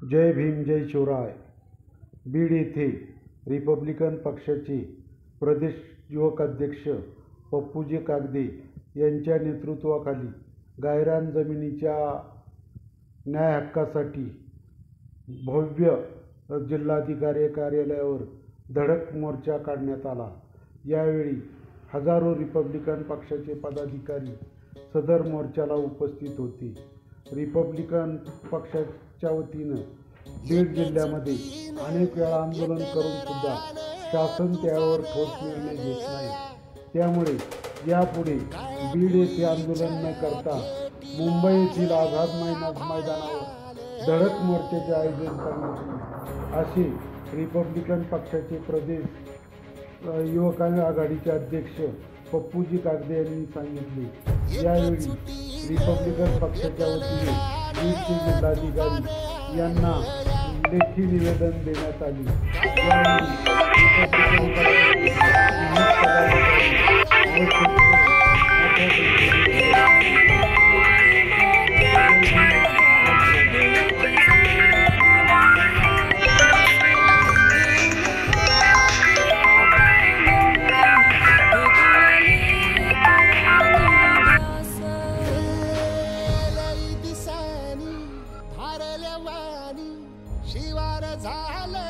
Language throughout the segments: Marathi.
जय भीम जय शिवराय. बीड येथे रिपब्लिकन पक्षाचे प्रदेश युवक अध्यक्ष पप्पूजी कागदे यांच्या नेतृत्वाखाली गायरान जमिनीच्या न्याय हक्कासाठी भव्य जिल्हाधिकारी कार्यालयावर धडक मोर्चा काढण्यात आला. यावेळी हजारो रिपब्लिकन पक्षाचे पदाधिकारी सदर मोर्चाला उपस्थित होते. रिपब्लिकन पक्षाच्या वतीनं बीड जिल्ह्यामध्ये अनेक वेळा आंदोलन करून सुद्धा शासन त्यावर ठोस निर्णय घेत नाही. त्यामुळे यापुढे बीड येथे आंदोलन न करता मुंबई येथील आझाद मैदानावर धडक मोर्चाचे आयोजन करण्यात असे रिपब्लिकन पक्षाचे प्रदेश युवक आघाडीचे अध्यक्ष पप्पूजी कागदे यांनी सांगितले. यावेळी रिपब्लिकन पक्षाच्या वतीने बीडचे जिल्हाधिकारी यांना लेखी निवेदन देण्यात आले. शिवार झालं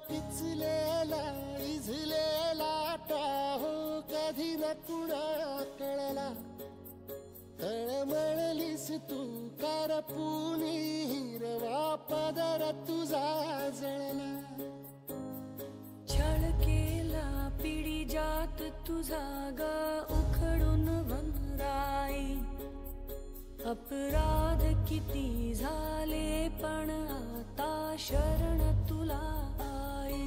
पिचलेला इझलेला टाहो कधी न कुणा कळला. तळमळलीस तू करपुनी हिरवा पदर तुझा जळला. छळ केला पिढी जात तुझा ग उखडून वनराई. अपराध किती झाले पण आता शरण तुला आई.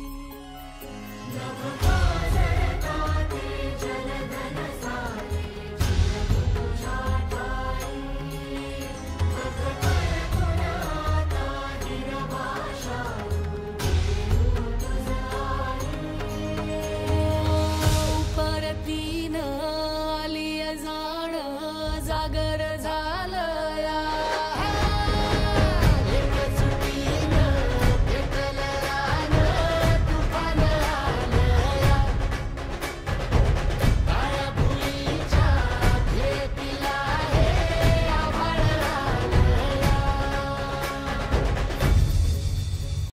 परतीन आली जाण जागर झा